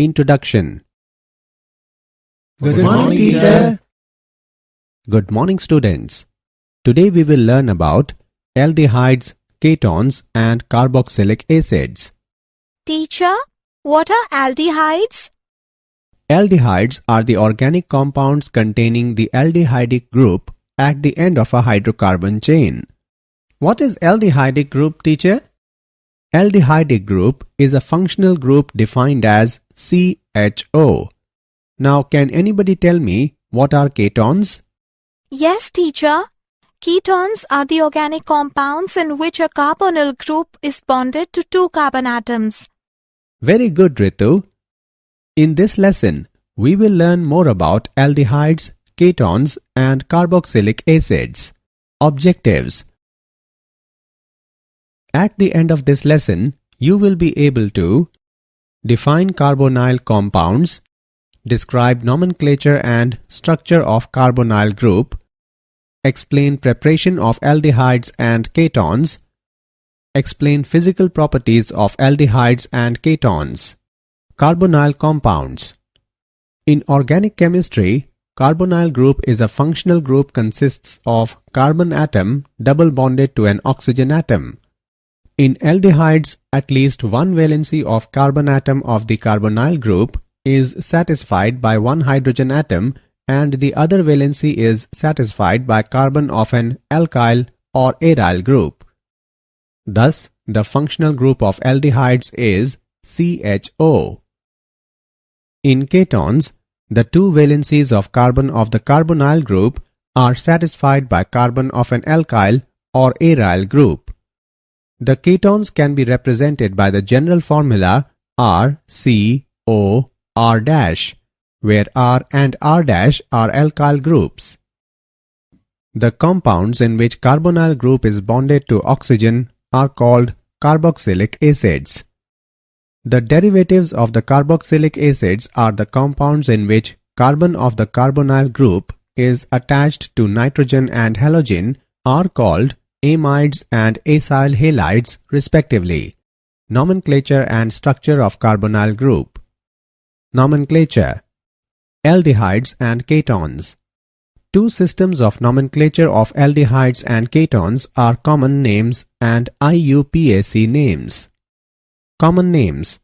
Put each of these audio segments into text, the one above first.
Introduction. Good morning, teacher. Good morning, students. Today we will learn about aldehydes, ketones and carboxylic acids. Teacher, what are aldehydes? Aldehydes are the organic compounds containing the aldehydic group at the end of a hydrocarbon chain. What is aldehydic group, teacher? Aldehydic group is a functional group defined as CHO. Now, can anybody tell me what are ketones? Yes, teacher. Ketones are the organic compounds in which a carbonyl group is bonded to two carbon atoms. Very good, Ritu. In this lesson, we will learn more about aldehydes, ketones and carboxylic acids. Objectives. At the end of this lesson, you will be able to define carbonyl compounds, describe nomenclature and structure of carbonyl group, explain preparation of aldehydes and ketones, explain physical properties of aldehydes and ketones. Carbonyl compounds. In organic chemistry, carbonyl group is a functional group consists of carbon atom double bonded to an oxygen atom. In aldehydes, at least one valency of carbon atom of the carbonyl group is satisfied by one hydrogen atom and the other valency is satisfied by carbon of an alkyl or aryl group. Thus, the functional group of aldehydes is CHO. In ketones, the two valencies of carbon of the carbonyl group are satisfied by carbon of an alkyl or aryl group. The ketones can be represented by the general formula RCOR', where R and R' are alkyl groups. The compounds in which carbonyl group is bonded to oxygen are called carboxylic acids. The derivatives of the carboxylic acids are the compounds in which carbon of the carbonyl group is attached to nitrogen and halogen are called amides and acyl halides respectively. Nomenclature and structure of carbonyl group. Nomenclature. Aldehydes and ketones. Two systems of nomenclature of aldehydes and ketones are common names and IUPAC names. Common names.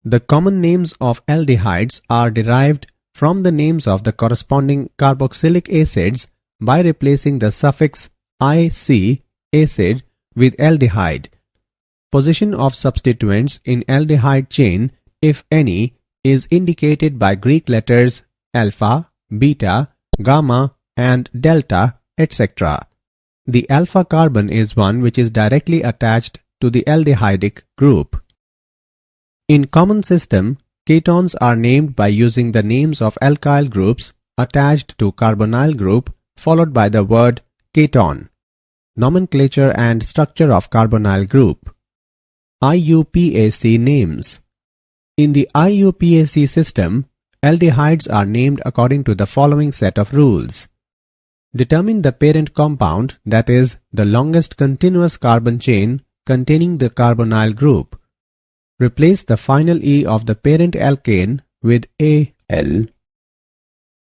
The common names of aldehydes are derived from the names of the corresponding carboxylic acids by replacing the suffix IC acid with aldehyde. Position of substituents in aldehyde chain, if any, is indicated by Greek letters alpha, beta, gamma and delta, etc. The alpha carbon is one which is directly attached to the aldehydic group. In common system, ketones are named by using the names of alkyl groups attached to carbonyl group followed by the word keton. Nomenclature and structure of carbonyl group. IUPAC names. In the IUPAC system, aldehydes are named according to the following set of rules. Determine the parent compound, that is, the longest continuous carbon chain containing the carbonyl group. Replace the final E of the parent alkane with AL.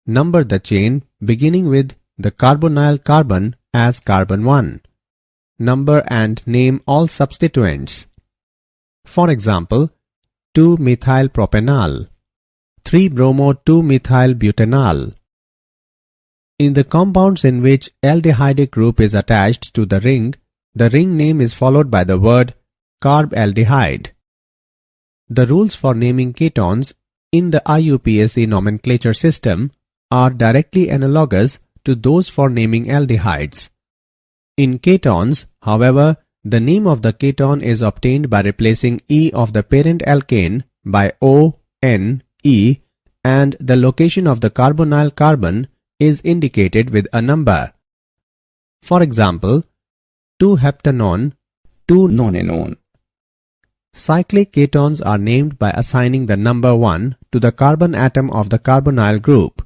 Number the chain beginning with the carbonyl carbon as carbon 1. Number and name all substituents. For example, 2-methylpropanol, 3-bromo-2-methylbutanol. In the compounds in which aldehydic group is attached to the ring name is followed by the word carbaldehyde. The rules for naming ketones in the IUPAC nomenclature system are directly analogous to those for naming aldehydes. In ketones, however, the name of the keton is obtained by replacing E of the parent alkane by O, N, E, and the location of the carbonyl carbon is indicated with a number. For example, 2-heptanone, 2-nonenone. Cyclic ketones are named by assigning the number 1 to the carbon atom of the carbonyl group.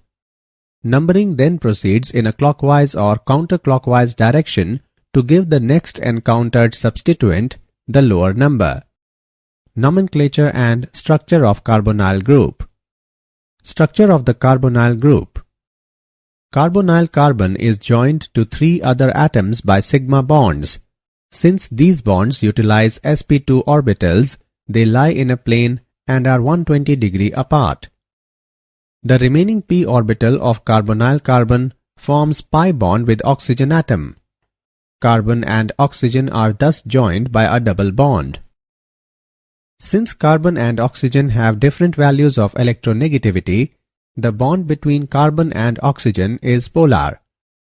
Numbering then proceeds in a clockwise or counterclockwise direction to give the next encountered substituent the lower number. Nomenclature and structure of carbonyl group. Structure of the carbonyl group. Carbonyl carbon is joined to 3 other atoms by sigma bonds. Since these bonds utilize sp2 orbitals, they lie in a plane and are 120 degree apart. The remaining p orbital of carbonyl carbon forms pi bond with oxygen atom. Carbon and oxygen are thus joined by a double bond. Since carbon and oxygen have different values of electronegativity, the bond between carbon and oxygen is polar.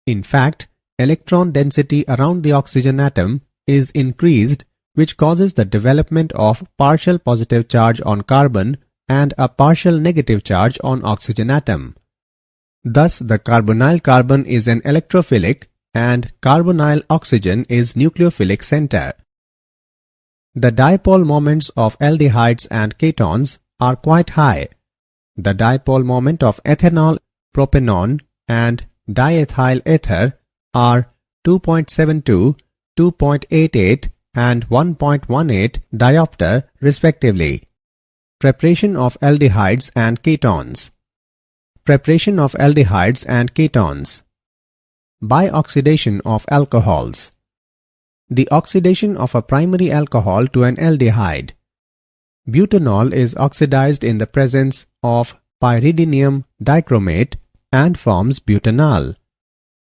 In fact, electron density around the oxygen atom is increased, which causes the development of partial positive charge on carbon and a partial negative charge on oxygen atom. Thus, the carbonyl carbon is an electrophilic and carbonyl oxygen is nucleophilic center. The dipole moments of aldehydes and ketones are quite high. The dipole moment of ethanol, propanone and diethyl ether are 2.72, 2.88 and 1.18 diopter respectively. Preparation of aldehydes and ketones. Preparation of aldehydes and ketones. By oxidation of alcohols. The oxidation of a primary alcohol to an aldehyde. Butanol is oxidized in the presence of pyridinium dichromate and forms butanol.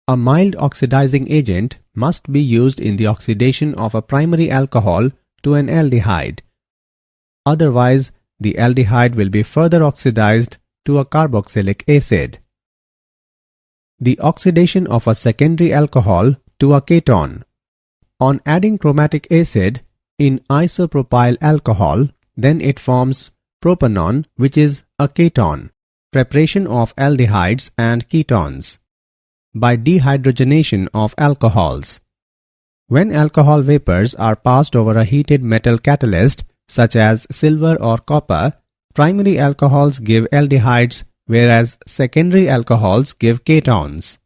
A mild oxidizing agent must be used in the oxidation of a primary alcohol to an aldehyde. Otherwise, the aldehyde will be further oxidized to a carboxylic acid. The oxidation of a secondary alcohol to a ketone. On adding chromatic acid in isopropyl alcohol, then it forms propanone, which is a ketone. Preparation of aldehydes and ketones. By dehydrogenation of alcohols. When alcohol vapors are passed over a heated metal catalyst such as silver or copper, primary alcohols give aldehydes whereas secondary alcohols give ketones.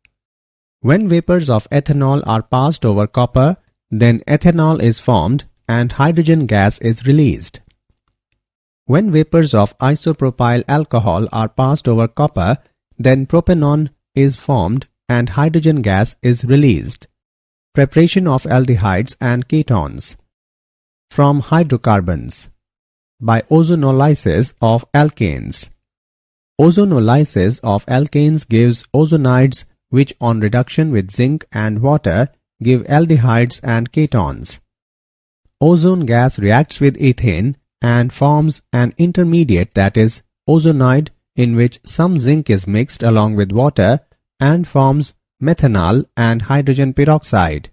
When vapors of ethanol are passed over copper, then ethanol is formed and hydrogen gas is released. When vapors of isopropyl alcohol are passed over copper, then propanone is formed and hydrogen gas is released. Preparation of aldehydes and ketones. From hydrocarbons. By ozonolysis of alkanes. Ozonolysis of alkanes gives ozonides which on reduction with zinc and water give aldehydes and ketones. Ozone gas reacts with ethane and forms an intermediate, that is ozonide, in which some zinc is mixed along with water and forms methanol and hydrogen peroxide.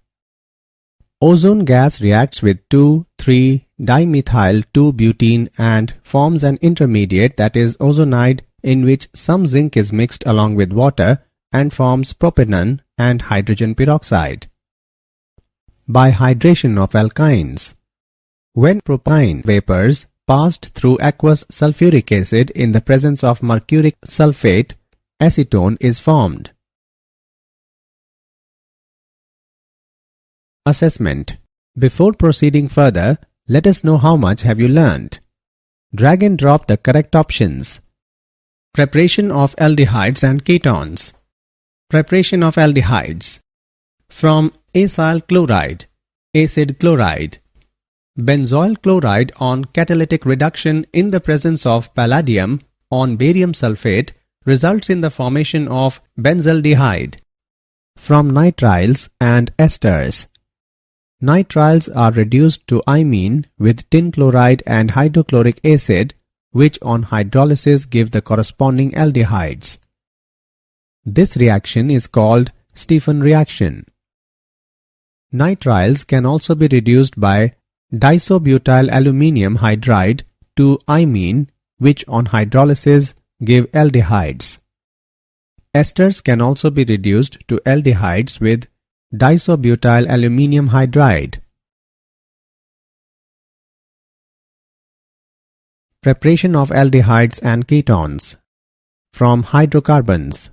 Ozone gas reacts with 2,3-dimethyl-2-butene and forms an intermediate, that is ozonide, in which some zinc is mixed along with water and forms propanone and hydrogen peroxide. By hydration of alkynes. When propyne vapors passed through aqueous sulfuric acid in the presence of mercuric sulfate, acetone is formed. Assessment. Before proceeding further, let us know how much have you learned. Drag and drop the correct options. Preparation of aldehydes and ketones. Preparation of aldehydes. From acyl chloride, acid chloride. Benzoyl chloride on catalytic reduction in the presence of palladium on barium sulfate results in the formation of benzaldehyde. From nitriles and esters. Nitriles are reduced to imine with tin chloride and hydrochloric acid, which on hydrolysis give the corresponding aldehydes. This reaction is called Stephan reaction. Nitriles can also be reduced by diisobutyl aluminium hydride to imine, which on hydrolysis give aldehydes. Esters can also be reduced to aldehydes with diisobutyl aluminium hydride. Preparation of aldehydes and ketones. From hydrocarbons.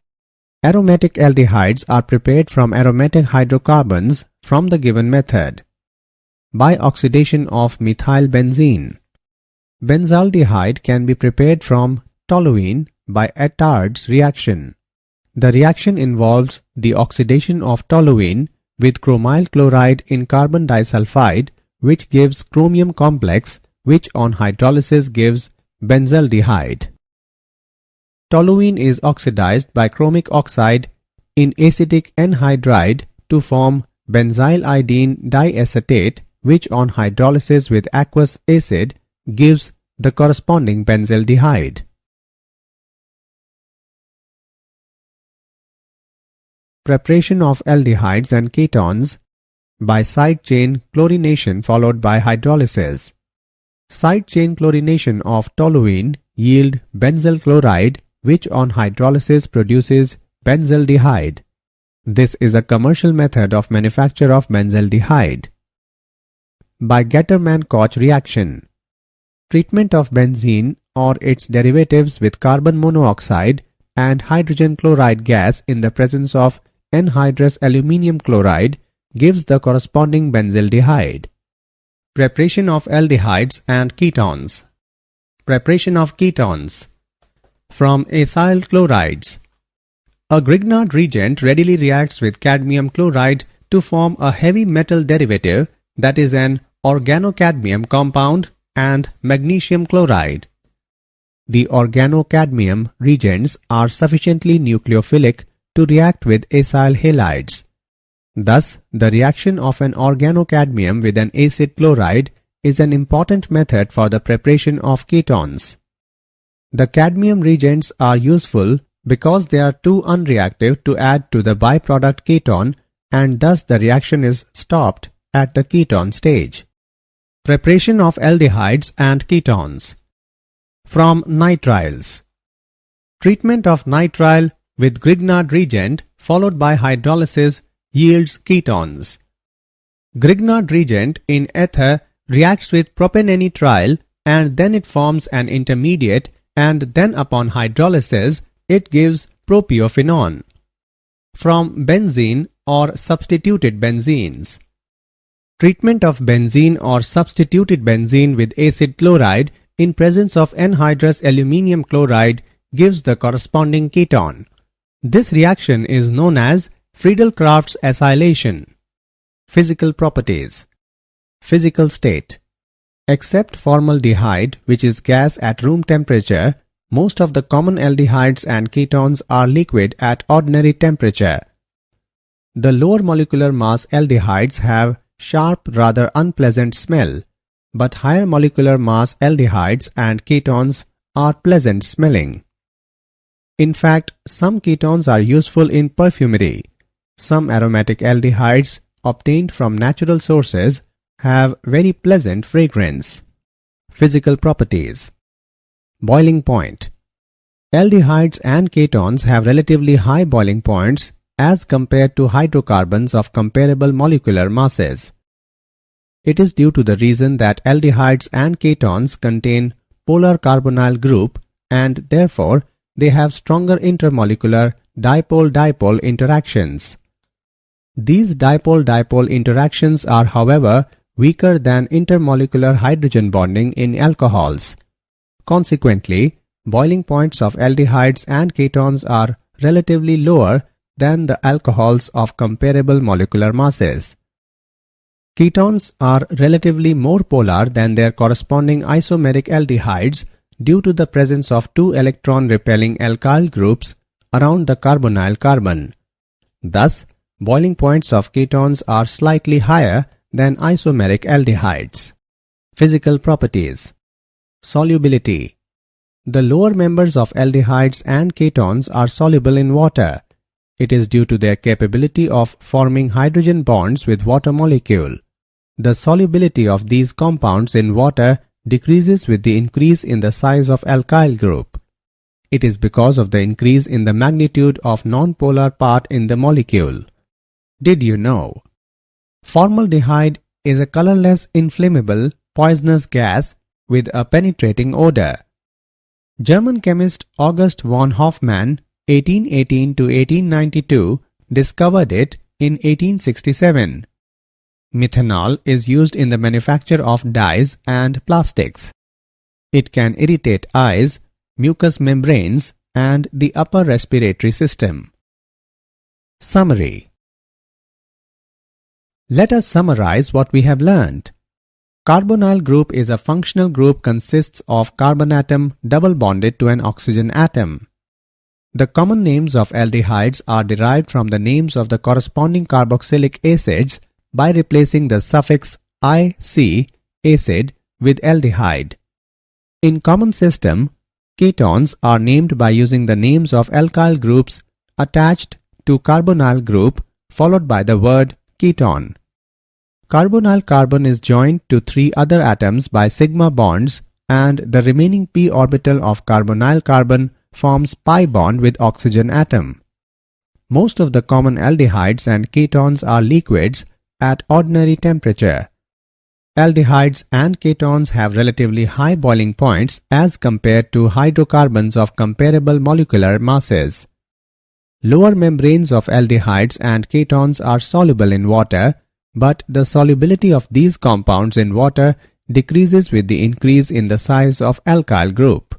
Aromatic aldehydes are prepared from aromatic hydrocarbons from the given method. By oxidation of methylbenzene. Benzaldehyde can be prepared from toluene by Aldehydes reaction. The reaction involves the oxidation of toluene with chromyl chloride in carbon disulfide, which gives chromium complex, which on hydrolysis gives benzaldehyde. Toluene is oxidized by chromic oxide in acetic anhydride to form benzyl-idene diacetate, which on hydrolysis with aqueous acid gives the corresponding benzaldehyde. Preparation of aldehydes and ketones by side chain chlorination followed by hydrolysis. Side chain chlorination of toluene yield benzyl chloride, which on hydrolysis produces benzaldehyde. This is a commercial method of manufacture of benzaldehyde. By Gattermann-Koch reaction. Treatment of benzene or its derivatives with carbon monoxide and hydrogen chloride gas in the presence of anhydrous aluminium chloride gives the corresponding benzaldehyde. Preparation of aldehydes and ketones. Preparation of ketones from acyl chlorides. A Grignard reagent readily reacts with cadmium chloride to form a heavy metal derivative, that is an organocadmium compound and magnesium chloride. The organocadmium reagents are sufficiently nucleophilic to react with acyl halides. Thus, the reaction of an organocadmium with an acid chloride is an important method for the preparation of ketones. The cadmium reagents are useful because they are too unreactive to add to the byproduct ketone, and thus the reaction is stopped at the ketone stage. Preparation of aldehydes and ketones from nitriles. Treatment of nitrile with Grignard reagent followed by hydrolysis yields ketones. Grignard reagent in ether reacts with propanenitrile and then it forms an intermediate, and then upon hydrolysis it gives propiophenone. From benzene or substituted benzenes. Treatment of benzene or substituted benzene with acid chloride in presence of anhydrous aluminium chloride gives the corresponding ketone. This reaction is known as Friedel-Crafts acylation. Physical properties. Physical state. Except formaldehyde, which is gas at room temperature, most of the common aldehydes and ketones are liquid at ordinary temperature. The lower molecular mass aldehydes have sharp, rather unpleasant smell, but higher molecular mass aldehydes and ketones are pleasant smelling. In fact, some ketones are useful in perfumery. Some aromatic aldehydes obtained from natural sources have very pleasant fragrance. Physical properties. Boiling point. Aldehydes and ketones have relatively high boiling points as compared to hydrocarbons of comparable molecular masses. It is due to the reason that aldehydes and ketones contain polar carbonyl group and therefore they have stronger intermolecular dipole-dipole interactions. These dipole-dipole interactions are, however, weaker than intermolecular hydrogen bonding in alcohols. Consequently, boiling points of aldehydes and ketones are relatively lower than the alcohols of comparable molecular masses. Ketones are relatively more polar than their corresponding isomeric aldehydes due to the presence of two electron-repelling alkyl groups around the carbonyl carbon. Thus, boiling points of ketones are slightly higher than isomeric aldehydes. Physical properties. Solubility. The lower members of aldehydes and ketones are soluble in water. It is due to their capability of forming hydrogen bonds with water molecule. The solubility of these compounds in water decreases with the increase in the size of alkyl group. It is because of the increase in the magnitude of nonpolar part in the molecule. Did you know? Formaldehyde is a colorless, inflammable, poisonous gas with a penetrating odor. German chemist August von Hofmann 1818 to 1892 discovered it in 1867. Methanol is used in the manufacture of dyes and plastics. It can irritate eyes, mucous membranes, and the upper respiratory system. Summary. Let us summarize what we have learned. Carbonyl group is a functional group consists of carbon atom double bonded to an oxygen atom. The common names of aldehydes are derived from the names of the corresponding carboxylic acids by replacing the suffix -ic acid with aldehyde. In common system, ketones are named by using the names of alkyl groups attached to carbonyl group followed by the word ketone. Carbonyl carbon is joined to 3 other atoms by sigma bonds, and the remaining p orbital of carbonyl carbon forms pi bond with oxygen atom. Most of the common aldehydes and ketones are liquids at ordinary temperature. Aldehydes and ketones have relatively high boiling points as compared to hydrocarbons of comparable molecular masses. Lower membranes of aldehydes and ketones are soluble in water, but the solubility of these compounds in water decreases with the increase in the size of alkyl group.